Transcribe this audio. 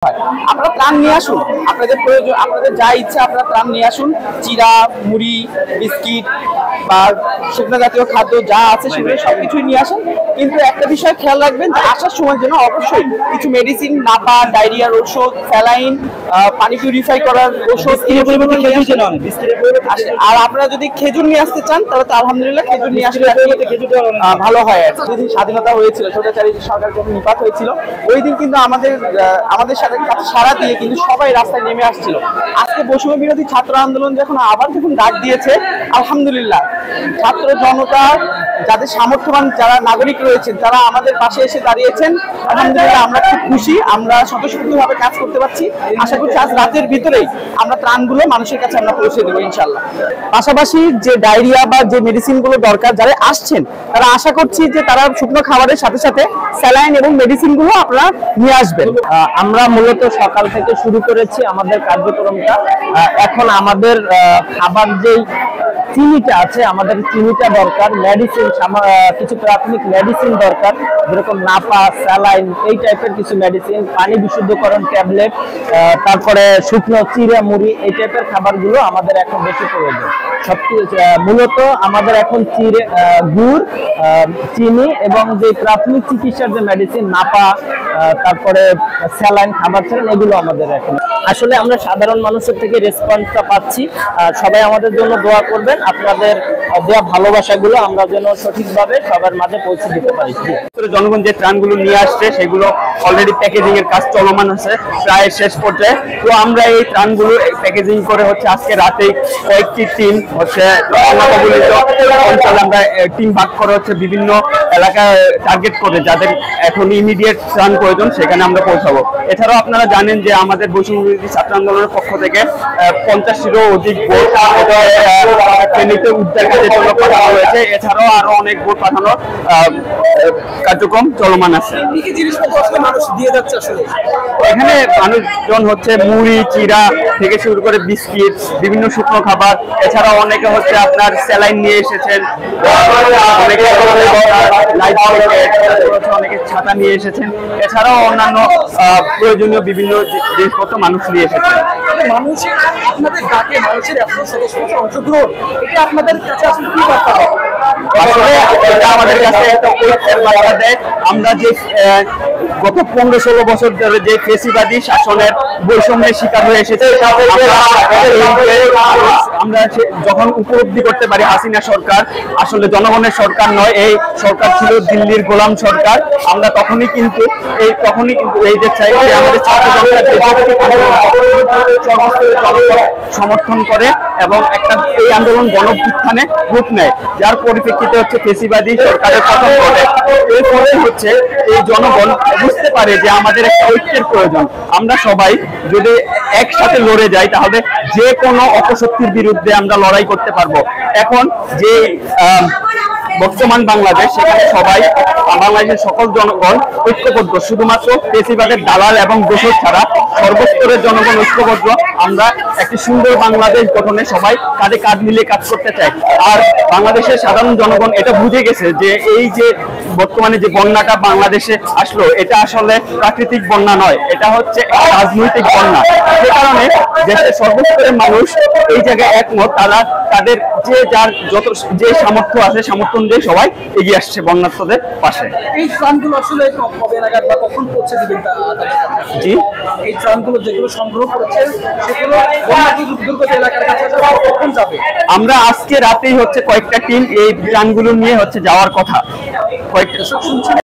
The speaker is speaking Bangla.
আপনারা ত্রাণ নিয়ে আসুন, আপনাদের প্রয়োজন, আপনাদের যা ইচ্ছা আপনারা ত্রাণ নিয়ে আসুন। চিরা, মুড়ি, বিস্কিট বা শুকনো জাতীয় খাদ্য যা আছে সেগুলো সবকিছুই নিয়ে আসুন। কিন্তু একটা বিষয় খেয়াল রাখবেন যে আসার সময় যেন অবশ্যই কিছু মেডিসিন, নাপা, ডায়রিয়ার ওষুধ, স্যালাইন, পানি পিউরিফাই করার ওষুধ, আর আপনারা যদি খেজুর নিয়ে আসতে চান তাহলে তো আলহামদুলিল্লাহ খেজুর নিয়ে আসলে ভালো হয়। যেদিন স্বাধীনতা হয়েছিল, স্বৈরাচারী সরকার যখন নিপাত হয়েছিল, ওই দিন কিন্তু আমাদের সাথে সারা দিয়ে কিন্তু সবাই রাস্তায় নেমে আসছিল। আজকে বৈষম্য বিরোধী ছাত্র আন্দোলন যখন ডাক দিয়েছে, আলহামদুলিল্লাহ ছাত্র জনতা, যাদের সামর্থ্যবান যারা নাগরিক রয়েছেন তারা আমাদের পাশে এসে দাঁড়িয়েছেন। আলহামদুলিল্লাহ আমরা খুব খুশি, আমরা স্বতঃস্ফূর্তভাবে কাজ করতে পারছি। আশা করছি আজ রাতের ভিতরেই আমরা ত্রাণগুলো মানুষের কাছে আমরা পৌঁছে দেবো ইনশাল্লাহ। পাশাপাশি যে ডায়রিয়া বা যে মেডিসিনগুলো দরকার, যারা আসছেন তারা আশা করছি যে তারা শুকনো খাবারের সাথে সাথে স্যালাইন এবং মেডিসিনগুলো আপনারা নিয়ে আসবেন। আমরা মূলত সকাল থেকে শুরু করেছি আমাদের কার্যক্রমটা। এখন আমাদের খাবার যেই চিনিটা আছে, আমাদের চিনিটা দরকার, মেডিসিন, কিছু প্রাথমিক মেডিসিন দরকার, যেরকম নাপা, স্যালাইন, এই টাইপের কিছু মেডিসিন, পানি বিশুদ্ধকরণ ট্যাবলেট, তারপরে শুকনো চিরা, মুড়ি, এই টাইপের খাবারগুলো আমাদের এখন বেশি প্রয়োজন। মূলত আমাদের এখন গুড়, চিনি এবং যে প্রাথমিক চিকিৎসার যে মেডিসিন, নাপা, তারপরে স্যালাইন, খাবার ছিলেন, এগুলো আমাদের এখন। আসলে আমরা সাধারণ মানুষের থেকে রেসপন্সটা পাচ্ছি। সবাই আমাদের জন্য দোয়া করবেন, আপনাদের দেওয়া ভালোবাসাগুলো আমরা যেন সঠিকভাবে সবার মাঝে পৌঁছে দিতে পারি। জনগণ যে ত্রাণগুলো নিয়ে আসছে সেগুলো অলরেডি প্যাকেজিং এর কাজ চলমান আছে, প্রায় শেষ পর্যায়ে। তো আমরা এই ত্রাণগুলো প্যাকেজিং করে আজকে রাতেই কয়েকটি টিম অঞ্চলে আমরা টিম ভাগ করে বিভিন্ন এলাকায় টার্গেট করে যাদের এখন ইমিডিয়েট ত্রাণ প্রয়োজন সেখানে আমরা পৌঁছাবো। এছাড়াও আপনারা জানেন যে আমাদের বৈষম্য বিরোধী ছাত্র আন্দোলনের পক্ষ থেকে 50টিরও অধিক বোট ফেনীতে উদ্ধার কাজের জন্য পাঠানো হয়েছে। এছাড়াও আরো অনেক বোট পাঠানোর কার্যক্রম চলমান আছে। এখানে মানুষজন মুড়ি, চিরা থেকে শুরু করে বিস্কিট, বিভিন্ন শুকনো খাবার, এছাড়াও অনেকে আপনার স্যালাইন নিয়ে এসেছেন, অনেকে ছাতা নিয়ে এসেছেন, এছাড়াও অন্যান্য প্রয়োজনীয় বিভিন্ন জিনিসপত্র মানুষ নিয়ে এসেছেন। আমাদের কাছে একটা বার্তা দেয়। আমরা যে গত 15-16 বছর ধরে যে ফেসিবাদী শাসনের বৈষম্যের শিকার হয়ে এসেছে, আমরা যখন উপলব্ধি করতে পারি হাসিনা সরকার আসলে জনগণের সরকার নয়, এই সরকার ছিল দিল্লির গোলাম সরকার, আমরা তখনই কিন্তু এই যে চাই যে আমাদের ছাত্র সমর্থন করে এবং একটা এই আন্দোলন গণঅভ্যুত্থানে রূপ নেয়, যার পরিপ্রেক্ষিতে ফেসিবাদী সরকারের পতন ঘটে। এরপরে এই জনগণ বুঝতে পারে যে আমাদের একটা ঐক্যের প্রয়োজন। আমরা সবাই যদি একসাথে লড়ে যাই তাহলে যে কোনো অপশক্তির বিরুদ্ধে আমরা লড়াই করতে পারবো। এখন যে বর্তমান বাংলাদেশ, সেখানে সবাই বাংলাদেশের সকল জনগণ ঐক্যবদ্ধ, শুধুমাত্র ফেসিবাদের দালাল এবং দোষর ছাড়া সর্বস্তরের জনগণ ঐক্যবদ্ধ। আমরা একটি সুন্দর বাংলাদেশ গঠনে সবাই কাঁধে কাঁধ মিলিয়ে কাজ করতে চাই। আর বাংলাদেশের সাধারণ জনগণ এটা বুঝে গেছে যে এই যে বর্তমানে যে বন্যাটা বাংলাদেশে আসলো, এটা আসলে প্রাকৃতিক বন্যা নয়, এটা রাজনৈতিক বন্যা। সে কারণে দেশের সর্বস্তরের মানুষ এই জায়গায় একমত। তাদের যে সামর্থ্য আছে, সামর্থ্য অনুযায়ী সবাই এগিয়ে আসছে বন্যার্থদের পাশে। এই ত্রাণগুলো আসলে কবে নাগাদ বা কখন পৌঁছে দিবেন? জি, এই ত্রাণগুলো যেগুলো সংগ্রহ করেছেন সেগুলো দুর্গত এলাকার কাছে কখন যাবে? আমরা আজকে রাতেই কয়েকটা টিম এই ত্রাণগুলো নিয়ে যাওয়ার কথা। কয়েকটা